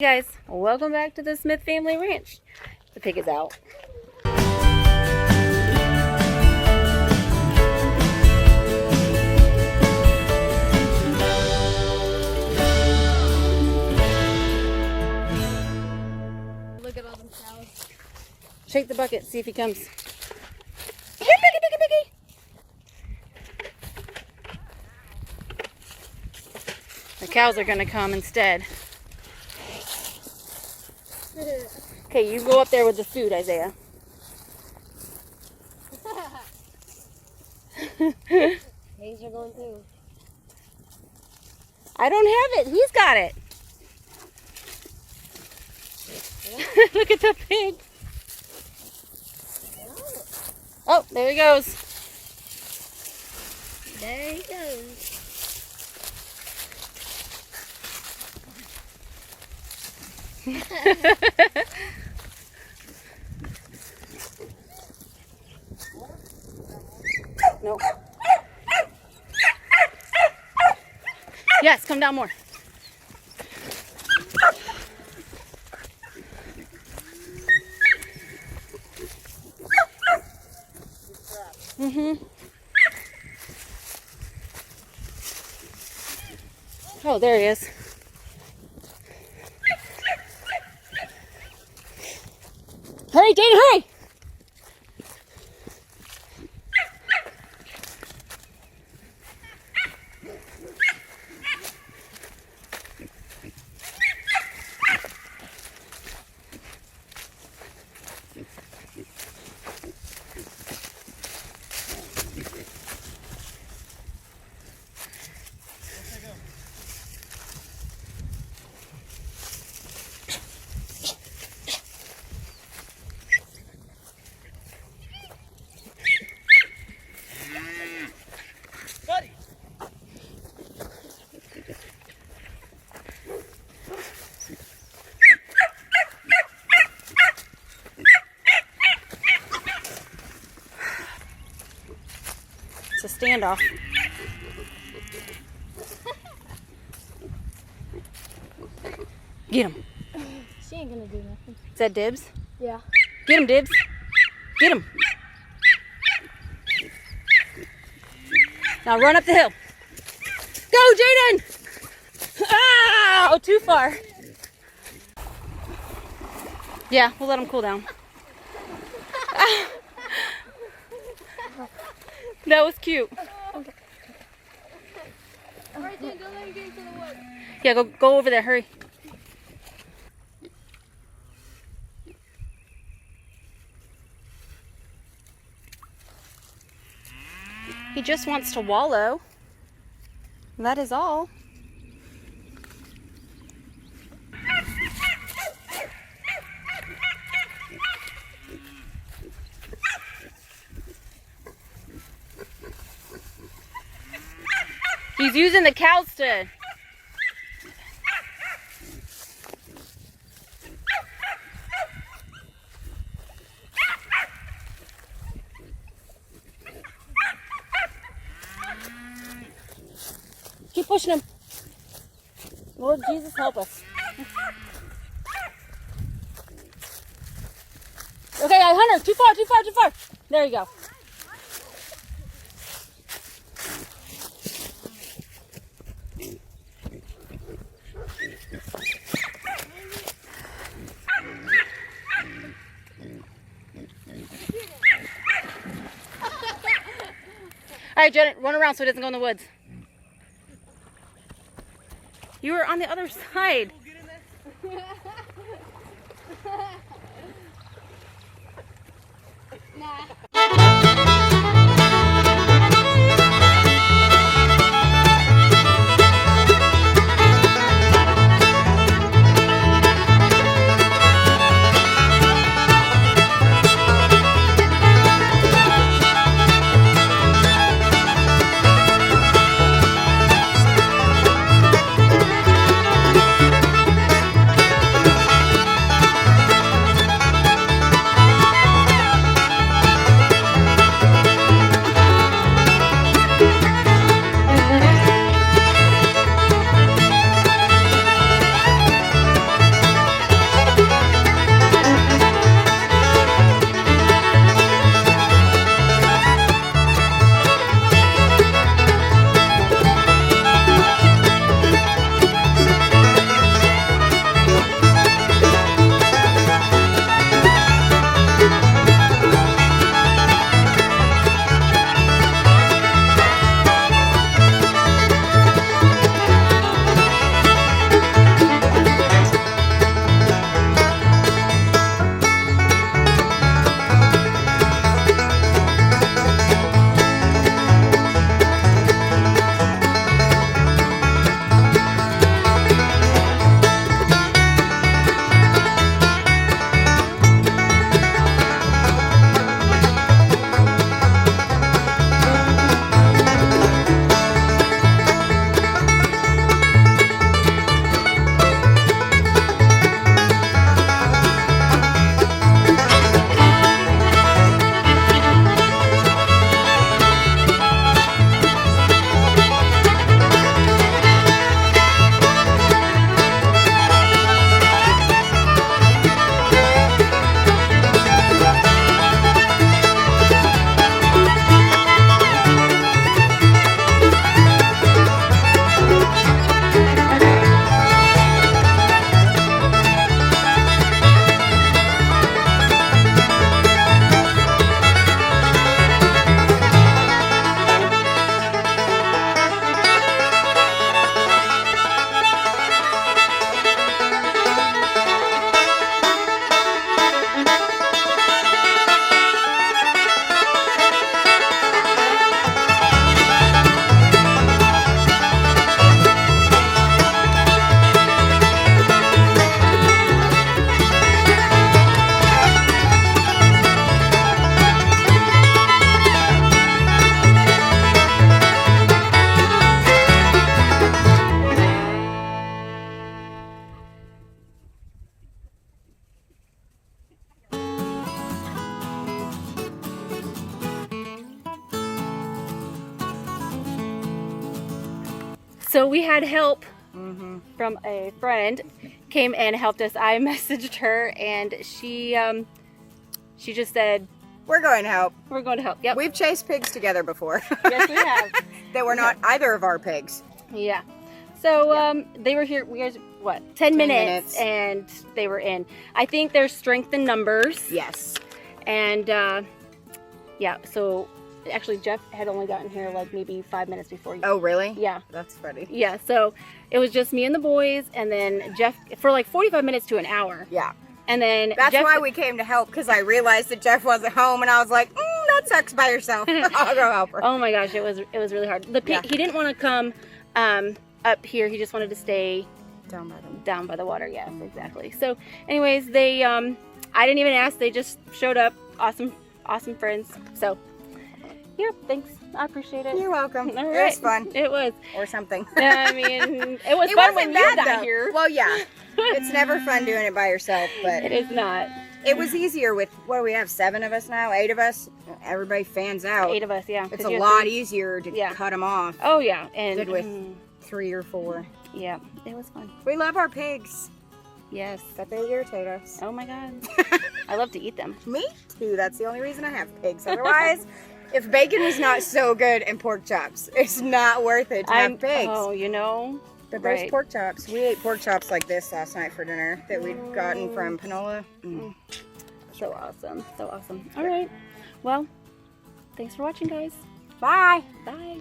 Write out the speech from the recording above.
Hey guys, welcome back to the Smith family ranch. The pig is out. Look at all them cows. Shake the bucket, see if he comes. Here, piggy. The cows are gonna come instead. Okay, you go up there with the food, Isaiah. Pigs are going through. I don't have it. He's got it. Look at the pig. Oh, there he goes. There he goes. No. Yes, come down more. Oh, there he is. Hurry, Dana, hurry! It's a standoff. Get him. She ain't gonna do nothing. Is that Dibs? Yeah. Get him, Dibs. Get him. Now run up the hill. Go, Jaden! Oh, too far. Yeah, we'll let him cool down. That was cute. Alright, then don't let him get into the woods. Yeah, go over there. Hurry. He just wants to wallow. That is all. He's using the cows to... Keep pushing him. Lord Jesus, help us. Okay, Hunter, too far. There you go. All right, Janet, run around so it doesn't go in the woods. You were on the other side. So we had help Mm-hmm. from a friend, came and helped us. I messaged her and she just said, We're going to help. we're going to help. Yep. We've chased pigs together before. Yes, we have. That were not either of our pigs. Yeah. So they were here, we guys, what, 10 minutes, minutes. and they were in. I think there's strength in numbers. Yes. And yeah, so actually Jeff had only gotten here like maybe 5 minutes before you. Oh, really? Yeah. That's funny. Yeah, so it was just me and the boys, and then Jeff for like 45 minutes to an hour. Yeah. And then That's Jeff, why we came to help, because I realized that Jeff wasn't home, and I was like, that sucks by yourself. I'll go help her. oh my gosh, it was really hard. Yeah. He didn't want to come up here. He just wanted to stay Down by them. down by the water. Yes, exactly. So anyways, they I didn't even ask. They just showed up. Awesome friends. So yeah, thanks. I appreciate it. You're welcome. All It right. was fun. It was. Or something. I mean, it was It fun wasn't when you bad, got though. here. Well, yeah. It's never fun doing it by yourself, but It is not. it was easier with, what do we have, 7 of us now? 8 of us? Everybody fans out. 8 of us, yeah. It's 'Cause a you have lot three. easier to Yeah. cut them off Oh yeah, and than with 3 or 4. yeah, it was fun. We love our pigs, Yes. but they irritate us. Oh my god. I love to eat them. Me too. That's the only reason I have pigs. Otherwise, if bacon was not so good and pork chops, it's not worth it to have pigs. Oh, you know. But those right. pork chops, we ate pork chops like this last night for dinner that we'd gotten from Panola. So awesome. So awesome. All right. Well, thanks for watching, guys. Bye. Bye.